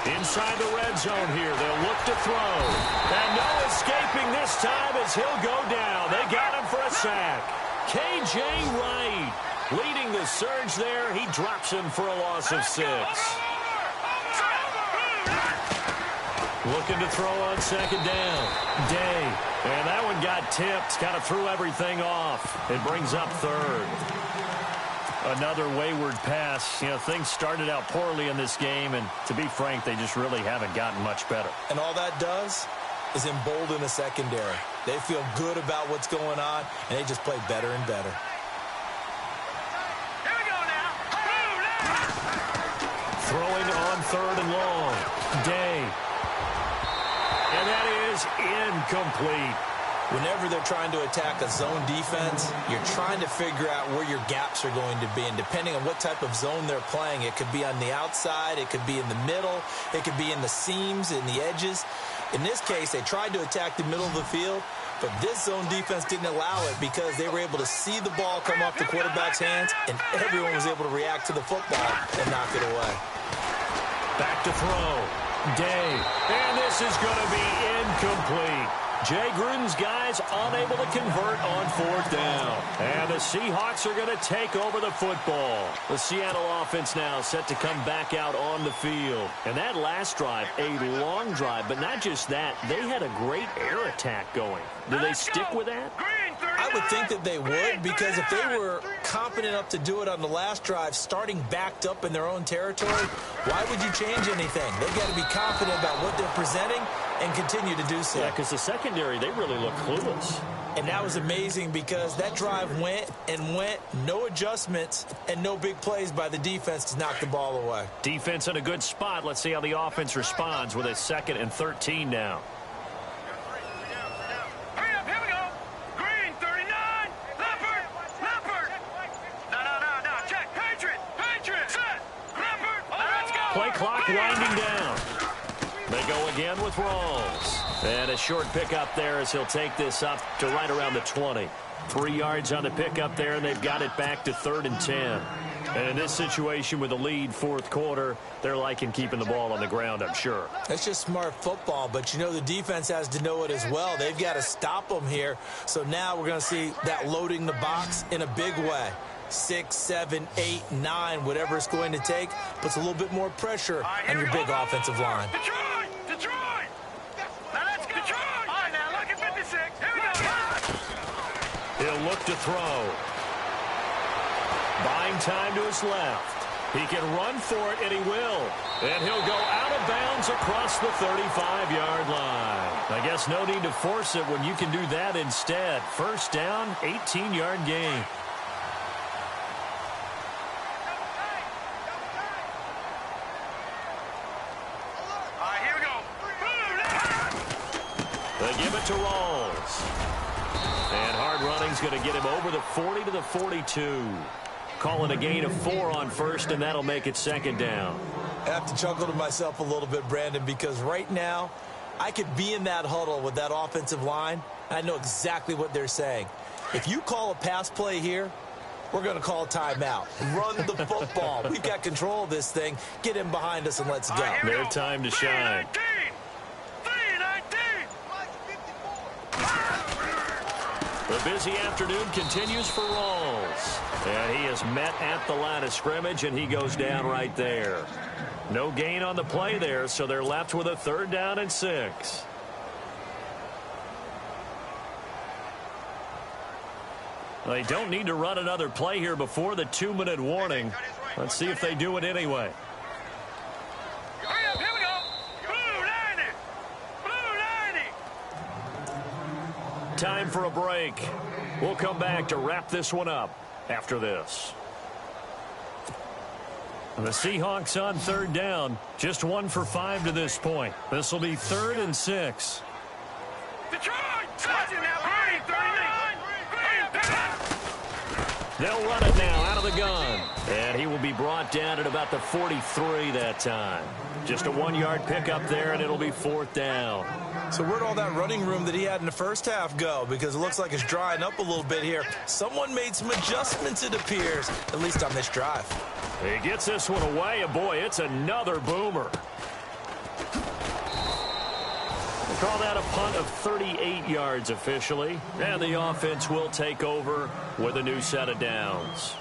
Inside the red zone here. They'll look to throw. And no escaping this time as he'll go down. They got him for a sack. K.J. Wright leading the surge there. He drops him for a loss of 6. Looking to throw on 2nd down. Day. And that one got tipped. Kind of threw everything off. It brings up 3rd. Another wayward pass. You know, things started out poorly in this game, and to be frank, they just really haven't gotten much better. And all that does is embolden the secondary. They feel good about what's going on, and they just play better and better. Here we go now. Throwing on 3rd and long. Day. And that is incomplete. Whenever they're trying to attack a zone defense, you're trying to figure out where your gaps are going to be. And depending on what type of zone they're playing, it could be on the outside, it could be in the middle, it could be in the seams, in the edges. In this case, they tried to attack the middle of the field, but this zone defense didn't allow it because they were able to see the ball come off the quarterback's hands, and everyone was able to react to the football and knock it away. Back to throw. Day. And this is going to be incomplete. Jay Gruden's guys unable to convert on 4th down. And the Seahawks are going to take over the football. The Seattle offense now set to come back out on the field. And that last drive, a long drive, but not just that, they had a great air attack going. Do they stick with that? I would think that they would, because if they were confident enough to do it on the last drive, starting backed up in their own territory, why would you change anything? They've got to be confident about what they're presenting and continue to do so. Yeah, because the secondary, they really look clueless. And that was amazing because that drive went and went, no adjustments, and no big plays by the defense to knock the ball away. Defense in a good spot. Let's see how the offense responds with a 2nd and 13 now. Hurry up, here we go. clock winding down. They go again with Rawls. And a short pickup there as he'll take this up to right around the 20. 3 yards on the pickup there, and they've got it back to 3rd and 10. And in this situation with the lead, fourth quarter, they're liking keeping the ball on the ground, I'm sure. That's just smart football, but you know the defense has to know it as well. They've got to stop them here. So now we're going to see that loading the box in a big way. 6, 7, 8, 9, whatever it's going to take, puts a little bit more pressure on your big offensive line. Detroit! Detroit! Now let's go! Detroit! All right, now look at 56. Here we go. He'll look to throw. Buying time to his left. He can run for it, and he will. And he'll go out of bounds across the 35-yard line. I guess no need to force it when you can do that instead. First down, 18-yard gain. They give it to Rawls. And hard running's going to get him over the 40 to the 42. Call it a gain of 4 on first, and that'll make it second down. I have to chuckle to myself a little bit, Brandon, because right now I could be in that huddle with that offensive line, and I know exactly what they're saying. If you call a pass play here, we're going to call a timeout. Run the football. We've got control of this thing. Get him behind us and let's go. Their time to shine. The busy afternoon continues for Rawls. And he is met at the line of scrimmage, and he goes down right there. No gain on the play there, so they're left with a 3rd down and 6. They don't need to run another play here before the 2-minute warning. Let's see if they do it anyway. Hurry up, here we go. Blue 90. Blue 90. Time for a break. We'll come back to wrap this one up after this. And the Seahawks on 3rd down. Just 1 for 5 to this point. This will be 3rd and 6. Detroit! Hurry, 39. They'll run it now out of the gun. And he will be brought down at about the 43 that time. Just a 1-yard pickup there, and it'll be 4th down. So where'd all that running room that he had in the first half go? Because it looks like it's drying up a little bit here. Someone made some adjustments, it appears, at least on this drive. He gets this one away, and boy, it's another boomer. We'll call that a punt of 38 yards officially, and the offense will take over with a new set of downs.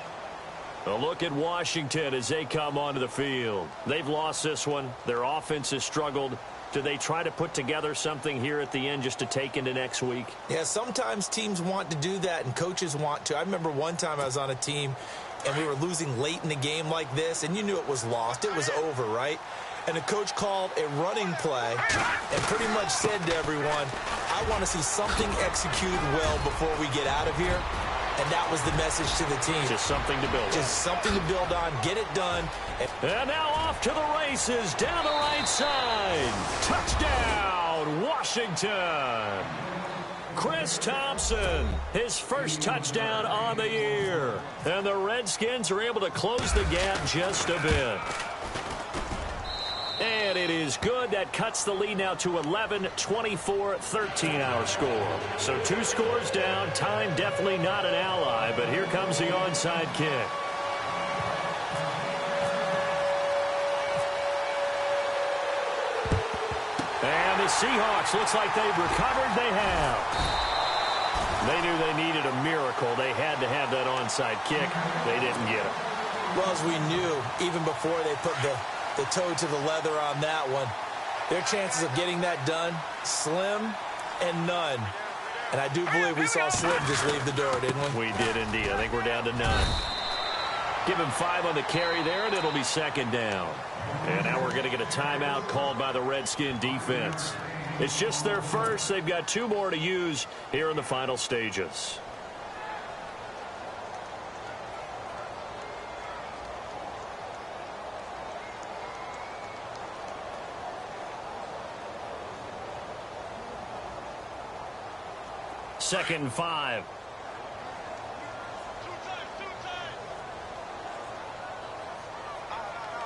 A look at Washington as they come onto the field. They've lost this one. Their offense has struggled. Do they try to put together something here at the end just to take into next week? Yeah, sometimes teams want to do that, and coaches want to. I remember one time I was on a team, and we were losing late in the game like this, and you knew it was lost. It was over, right? And the coach called a running play and pretty much said to everyone, I want to see something executed well before we get out of here. And that was the message to the team. Just something to build on. Just something to build on. Get it done. And now off to the races down the right side. Touchdown, Washington. Chris Thompson, his first touchdown on the year. And the Redskins are able to close the gap just a bit. And it is good. That cuts the lead now to 11, 24, 13 our score. So 2 scores down. Time definitely not an ally, but here comes the onside kick. And the Seahawks, looks like they've recovered. They have. They knew they needed a miracle. They had to have that onside kick. They didn't get it. Well, as we knew, even before they put the toe to the leather on that one, their chances of getting that done, slim and none. And I do believe we saw Slim just leave the door, didn't we? We did indeed. I think we're down to none. Give him 5 on the carry there, and it'll be 2nd down. And now we're going to get a timeout called by the Redskin defense. It's just their first. They've got 2 more to use here in the final stages. Second and 5.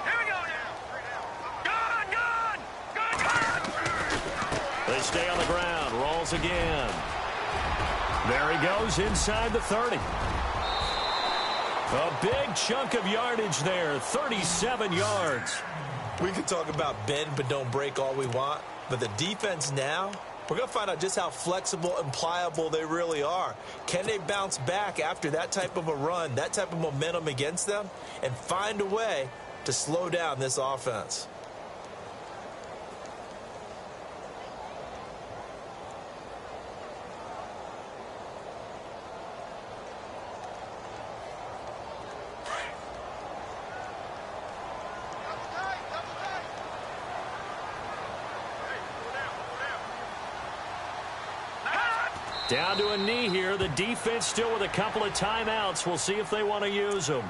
Here we go now. stay on the ground. Rolls again. There he goes inside the 30. A big chunk of yardage there, 37 yards. We can talk about bend but don't break all we want, but the defense now, we're going to find out just how flexible and pliable they really are. Can they bounce back after that type of a run, that type of momentum against them, and find a way to slow down this offense? Down to a knee here. The defense still with a couple of timeouts. We'll see if they want to use them.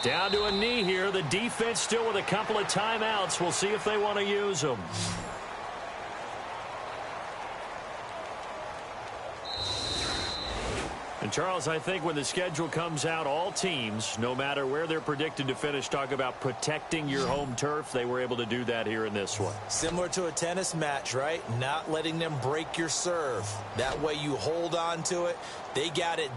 Down to a knee here. The defense still with a couple of timeouts. We'll see if they want to use them. And, Charles, I think when the schedule comes out, all teams, no matter where they're predicted to finish, talk about protecting your home turf. They were able to do that here in this one. Similar to a tennis match, right? Not letting them break your serve. That way you hold on to it. They got it.